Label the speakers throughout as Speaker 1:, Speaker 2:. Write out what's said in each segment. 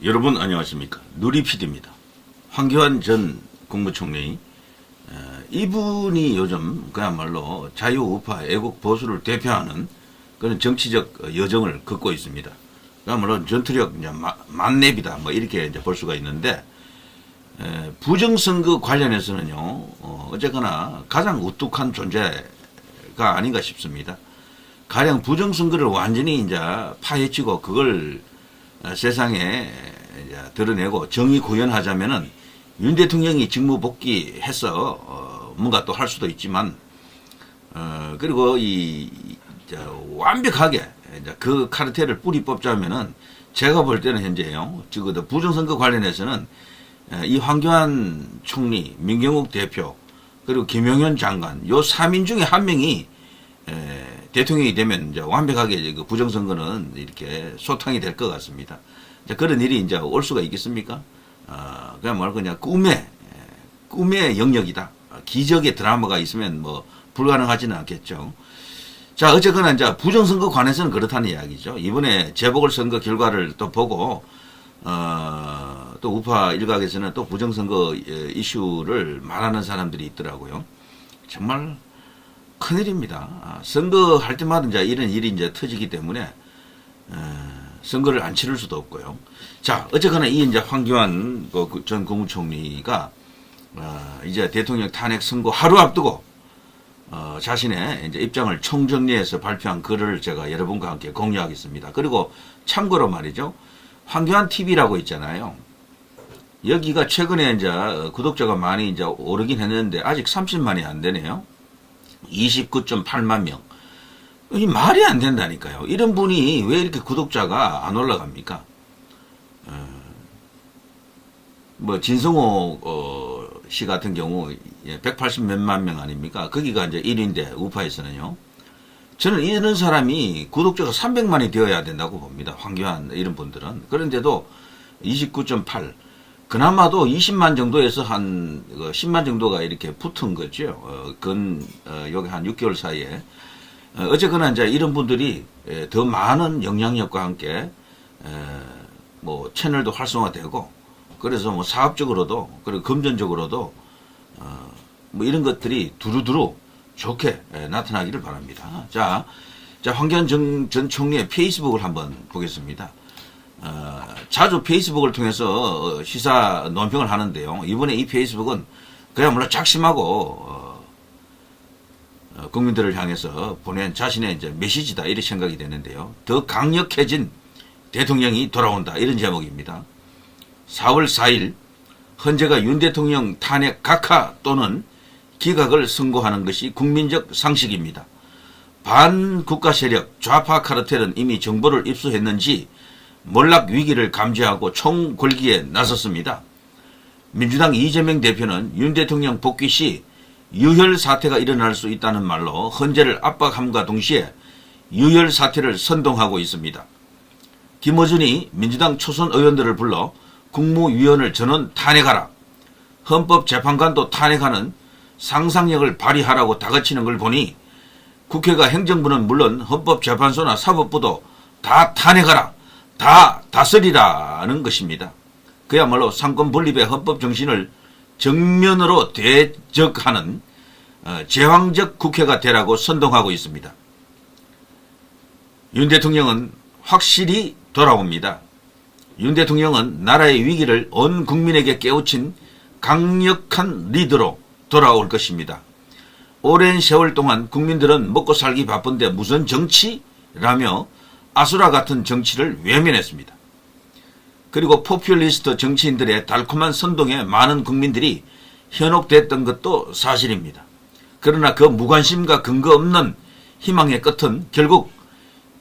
Speaker 1: 여러분 안녕하십니까. 누리PD입니다. 황교안 전 국무총리, 이분이 요즘 그야말로 자유우파 애국 보수를 대표하는 그런 정치적 여정을 긋고 있습니다. 그야말로 전투력 만렙이다 뭐 이렇게 이제 볼 수가 있는데, 부정선거 관련해서는요, 어쨌거나 가장 우뚝한 존재가 아닌가 싶습니다. 가령 부정선거를 완전히 이제 파헤치고 그걸 세상에 드러내고 정의 구현하자면은 윤 대통령이 직무 복귀해서 뭔가 또 할 수도 있지만, 그리고 완벽하게 그 카르텔을 뿌리 뽑자면은 제가 볼 때는 현재요, 지금 부정선거 관련해서는 이 황교안 총리, 민경욱 대표, 그리고 김용현 장관, 요 3인 중에 한 명이 대통령이 되면 이제 완벽하게 그 부정선거는 이렇게 소탕이 될 것 같습니다. 그런 일이 이제 올 수가 있겠습니까? 그냥 꿈의 영역이다. 기적의 드라마가 있으면 뭐 불가능하지는 않겠죠. 자, 어쨌거나 이제 부정선거 관해서는 그렇다는 이야기죠. 이번에 재보궐선거 결과를 또 보고, 또 우파 일각에서는 또 부정선거 이슈를 말하는 사람들이 있더라고요. 정말 큰일입니다. 선거할 때마다 이제 이런 일이 이제 터지기 때문에, 선거를 안 치를 수도 없고요. 자, 어쨌거나 이제 황교안 전 국무총리가, 이제 대통령 탄핵 선고 하루 앞두고, 자신의 이제 입장을 총정리해서 발표한 글을 제가 여러분과 함께 공유하겠습니다. 그리고 참고로 말이죠. 황교안 TV라고 있잖아요. 여기가 최근에 이제 구독자가 많이 이제 오르긴 했는데 아직 30만이 안 되네요. 29.8만 명. 이 말이 안 된다니까요. 이런 분이 왜 이렇게 구독자가 안 올라갑니까? 뭐 진성호 씨 같은 경우 180 몇만 명 아닙니까? 거기가 이제 1위인데 우파에서는요. 저는 이런 사람이 구독자가 300만이 되어야 된다고 봅니다. 황교안 이런 분들은. 그런데도 29.8. 그나마도 20만 정도에서 한 10만 정도가 이렇게 붙은 거죠. 여기 한 6개월 사이에. 어쨌거나 이제 이런 분들이 더 많은 영향력과 함께 뭐 채널도 활성화되고, 그래서 뭐 사업적으로도 그리고 금전적으로도 뭐 이런 것들이 두루두루 좋게 나타나기를 바랍니다. 자, 황교안 전 총리의 페이스북을 한번 보겠습니다. 자주 페이스북을 통해서 시사 논평을 하는데요. 이번에 이 페이스북은 그야말로 작심하고 국민들을 향해서 보낸 자신의 이제 메시지다 이렇게 생각이 되는데요. 더 강력해진 대통령이 돌아온다 이런 제목입니다. 4월 4일 헌재가 윤 대통령 탄핵 각하 또는 기각을 선고하는 것이 국민적 상식입니다. 반국가 세력 좌파 카르텔은 이미 정보를 입수했는지 몰락 위기를 감지하고 총궐기에 나섰습니다. 민주당 이재명 대표는 윤 대통령 복귀 시 유혈 사태가 일어날 수 있다는 말로 헌재를 압박함과 동시에 유혈 사태를 선동하고 있습니다. 김어준이 민주당 초선 의원들을 불러 국무위원을 전원 탄핵하라, 헌법재판관도 탄핵하는 상상력을 발휘하라고 다그치는 걸 보니 국회가 행정부는 물론 헌법재판소나 사법부도 다 탄핵하라, 다 다스리라는 것입니다. 그야말로 상권 분립의 헌법 정신을 정면으로 대적하는 제왕적 국회가 되라고 선동하고 있습니다. 윤 대통령은 확실히 돌아옵니다. 윤 대통령은 나라의 위기를 온 국민에게 깨우친 강력한 리더로 돌아올 것입니다. 오랜 세월 동안 국민들은 먹고 살기 바쁜데 무슨 정치라며 아수라 같은 정치를 외면했습니다. 그리고 포퓰리스트 정치인들의 달콤한 선동에 많은 국민들이 현혹됐던 것도 사실입니다. 그러나 그 무관심과 근거 없는 희망의 끝은 결국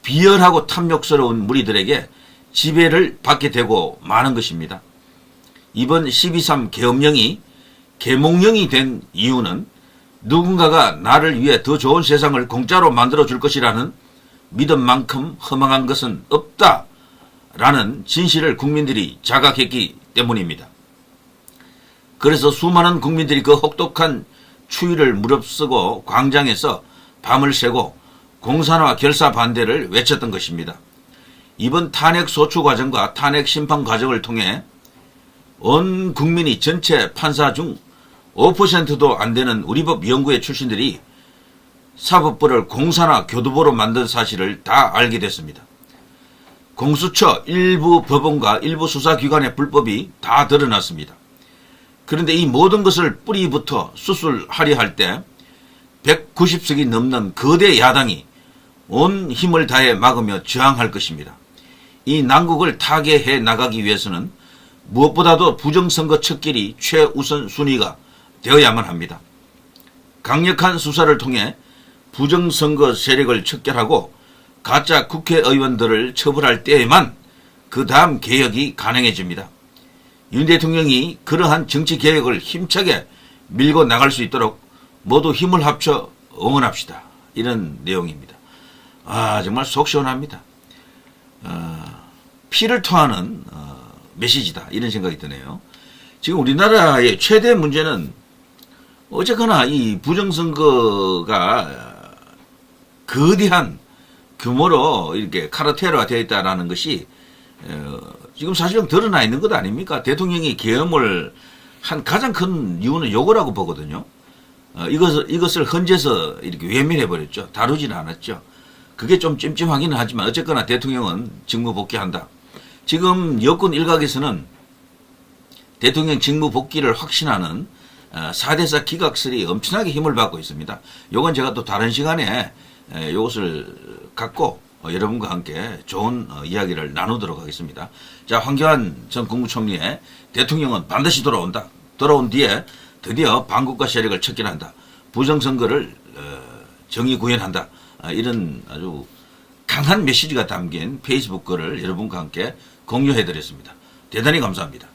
Speaker 1: 비열하고 탐욕스러운 무리들에게 지배를 받게 되고 마는 것입니다. 이번 12.3 계엄령이 계몽령이 된 이유는 누군가가 나를 위해 더 좋은 세상을 공짜로 만들어줄 것이라는 믿음만큼 허망한 것은 없다라는 진실을 국민들이 자각했기 때문입니다. 그래서 수많은 국민들이 그 혹독한 추위를 무릅쓰고 광장에서 밤을 새고 공산화 결사 반대를 외쳤던 것입니다. 이번 탄핵 소추 과정과 탄핵 심판 과정을 통해 온 국민이 전체 판사 중 5%도 안 되는 우리 법 연구회 출신들이 사법부를 공사나 교두보로 만든 사실을 다 알게 됐습니다. 공수처 일부 법원과 일부 수사기관의 불법이 다 드러났습니다. 그런데 이 모든 것을 뿌리부터 수술하려 할 때 190석이 넘는 거대 야당이 온 힘을 다해 막으며 저항할 것입니다. 이 난국을 타개해 나가기 위해서는 무엇보다도 부정선거 척결이 최우선 순위가 되어야만 합니다. 강력한 수사를 통해 부정선거 세력을 척결하고 가짜 국회의원들을 처벌할 때에만 그 다음 개혁이 가능해집니다. 윤 대통령이 그러한 정치개혁을 힘차게 밀고 나갈 수 있도록 모두 힘을 합쳐 응원합시다. 이런 내용입니다. 정말 속 시원합니다. 피를 토하는 메시지다. 이런 생각이 드네요. 지금 우리나라의 최대 문제는 어쨌거나 이 부정선거가 거대한 규모로 이렇게 카르텔화 되어 있다는 것이 지금 사실은 드러나 있는 것 아닙니까? 대통령이 계엄을 한 가장 큰 이유는 요거라고 보거든요. 이것을 헌재에서 이렇게 외면해버렸죠. 다루지는 않았죠. 그게 좀 찜찜하기는 하지만 어쨌거나 대통령은 직무 복귀한다. 지금 여권 일각에서는 대통령 직무 복귀를 확신하는 4대4 기각설이 엄청나게 힘을 받고 있습니다. 요건 제가 또 다른 시간에 이것을 갖고 여러분과 함께 좋은 이야기를 나누도록 하겠습니다. 자, 황교안 전 국무총리의 대통령은 반드시 돌아온다. 돌아온 뒤에 드디어 반국가 세력을 척결한다. 부정선거를 정의 구현한다. 이런 아주 강한 메시지가 담긴 페이스북 글을 여러분과 함께 공유해드렸습니다. 대단히 감사합니다.